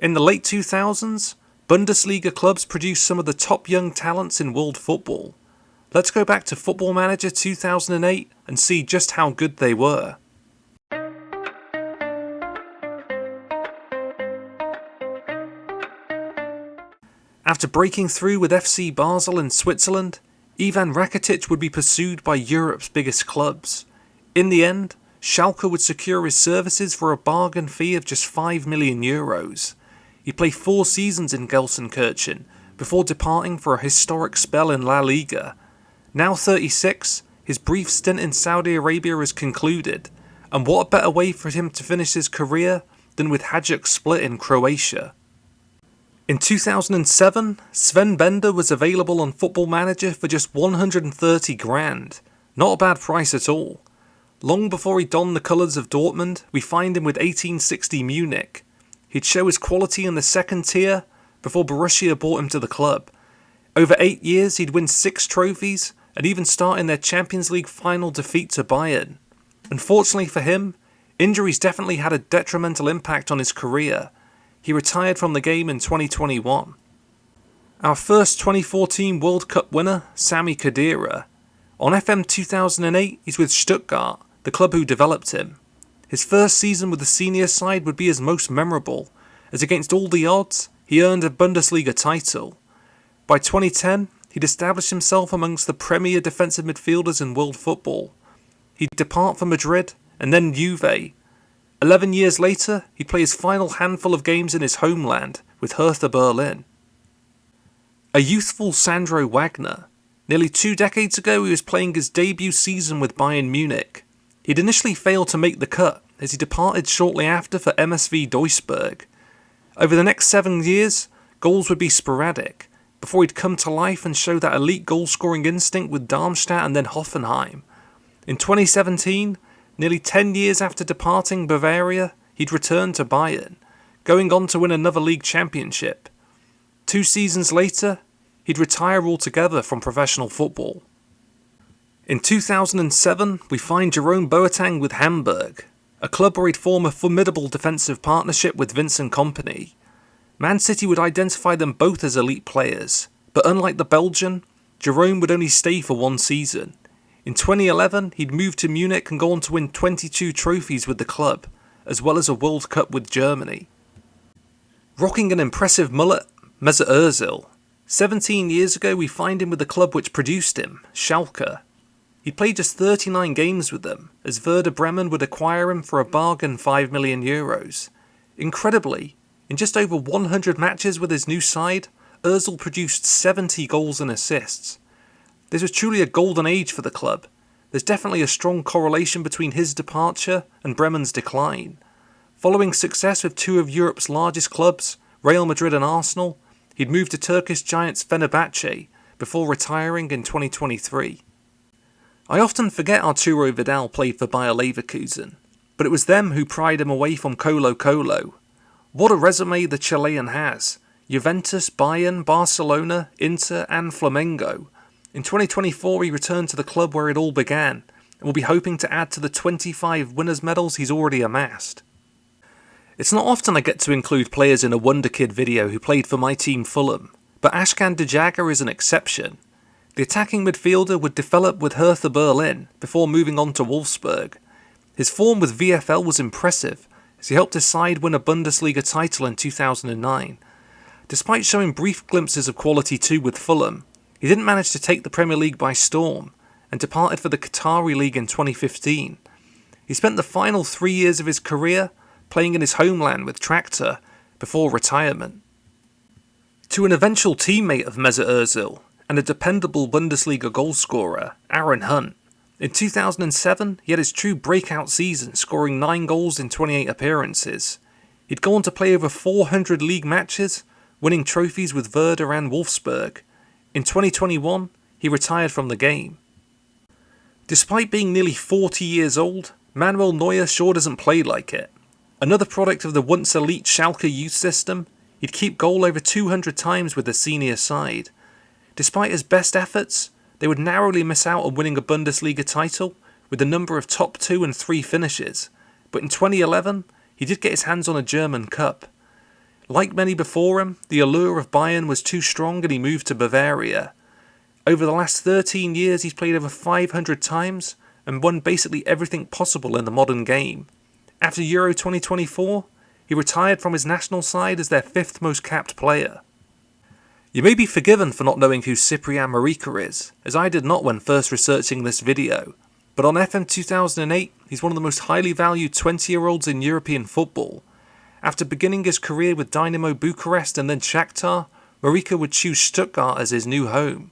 In the late 2000s, Bundesliga clubs produced some of the top young talents in world football. Let's go back to Football Manager 2008 and see just how good they were. After breaking through with FC Basel in Switzerland, Ivan Rakitic would be pursued by Europe's biggest clubs. In the end, Schalke would secure his services for a bargain fee of just €5 million. He played 4 seasons in Gelsenkirchen before departing for a historic spell in La Liga. Now 36, his brief stint in Saudi Arabia is concluded, and what a better way for him to finish his career than with Hajduk Split in Croatia. In 2007, Sven Bender was available on Football Manager for just 130 grand. Not a bad price at all. Long before he donned the colours of Dortmund, we find him with 1860 Munich. He'd show his quality in the second tier before Borussia brought him to the club. Over 8 years, he'd win 6 trophies and even start in their Champions League final defeat to Bayern. Unfortunately for him, injuries definitely had a detrimental impact on his career. He retired from the game in 2021. Our first 2014 World Cup winner, Sami Khedira. On FM 2008, he's with Stuttgart, the club who developed him. His first season with the senior side would be his most memorable, as against all the odds, he earned a Bundesliga title. By 2010, he'd established himself amongst the premier defensive midfielders in world football. He'd depart for Madrid and then Juve. 11 years later, he'd play his final handful of games in his homeland with Hertha Berlin. A youthful Sandro Wagner. Nearly 2 decades ago, he was playing his debut season with Bayern Munich. He'd initially failed to make the cut, as he departed shortly after for MSV Duisburg. Over the next 7 years, goals would be sporadic, before he'd come to life and show that elite goal-scoring instinct with Darmstadt and then Hoffenheim. In 2017, nearly 10 years after departing Bavaria, he'd returned to Bayern, going on to win another league championship. 2 seasons later, he'd retire altogether from professional football. In 2007, we find Jerome Boateng with Hamburg, a club where he'd form a formidable defensive partnership with Vincent Kompany. Man City would identify them both as elite players, but unlike the Belgian, Jerome would only stay for 1 season. In 2011, he'd move to Munich and go on to win 22 trophies with the club, as well as a World Cup with Germany. Rocking an impressive mullet, Mesut Ozil. 17 years ago, we find him with the club which produced him, Schalke. He'd played just 39 games with them, as Werder Bremen would acquire him for a bargain €5 million. Incredibly, in just over 100 matches with his new side, Ozil produced 70 goals and assists. This was truly a golden age for the club. There's definitely a strong correlation between his departure and Bremen's decline. Following success with 2 of Europe's largest clubs, Real Madrid and Arsenal, he'd moved to Turkish giants Fenerbahce before retiring in 2023. I often forget Arturo Vidal played for Bayer Leverkusen, but it was them who pried him away from Colo Colo. What a resume the Chilean has. Juventus, Bayern, Barcelona, Inter and Flamengo. In 2024 he returned to the club where it all began, and will be hoping to add to the 25 winners' medals he's already amassed. It's not often I get to include players in a Wonderkid video who played for my team Fulham, but Ashkan Dejagah is an exception. The attacking midfielder would develop with Hertha Berlin before moving on to Wolfsburg. His form with VfL was impressive, as he helped his side win a Bundesliga title in 2009. Despite showing brief glimpses of quality too with Fulham, he didn't manage to take the Premier League by storm, and departed for the Qatari League in 2015. He spent the final 3 years of his career playing in his homeland with Tractor, before retirement. To an eventual teammate of Mesut Ozil, and a dependable Bundesliga goalscorer, Aaron Hunt. In 2007, he had his true breakout season, scoring 9 goals in 28 appearances. He'd go on to play over 400 league matches, winning trophies with Werder and Wolfsburg. In 2021, he retired from the game. Despite being nearly 40 years old, Manuel Neuer sure doesn't play like it. Another product of the once elite Schalke youth system, he'd keep goal over 200 times with the senior side. Despite his best efforts, they would narrowly miss out on winning a Bundesliga title with a number of top 2 and 3 finishes, but in 2011, he did get his hands on a German cup. Like many before him, the allure of Bayern was too strong and he moved to Bavaria. Over the last 13 years he's played over 500 times and won basically everything possible in the modern game. After Euro 2024, he retired from his national side as their 5th most capped player. You may be forgiven for not knowing who Ciprian Marica is, as I did not when first researching this video, but on FM 2008 he's one of the most highly valued 20-year-olds in European football. After beginning his career with Dynamo Bucharest and then Shakhtar, Marica would choose Stuttgart as his new home.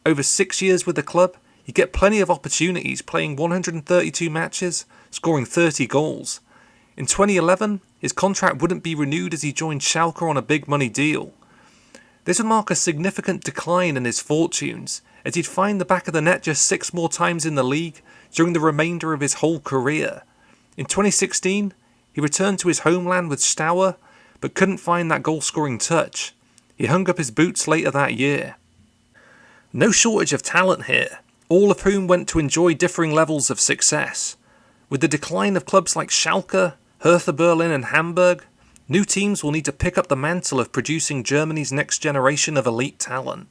Over 6 years with the club, he'd get plenty of opportunities, playing 132 matches, scoring 30 goals. In 2011, his contract wouldn't be renewed as he joined Schalke on a big money deal. This would mark a significant decline in his fortunes, as he'd find the back of the net just 6 more times in the league during the remainder of his whole career. In 2016, he returned to his homeland with Steaua, but couldn't find that goal-scoring touch. He hung up his boots later that year. No shortage of talent here, all of whom went to enjoy differing levels of success. With the decline of clubs like Schalke, Hertha Berlin and Hamburg, new teams will need to pick up the mantle of producing Germany's next generation of elite talent.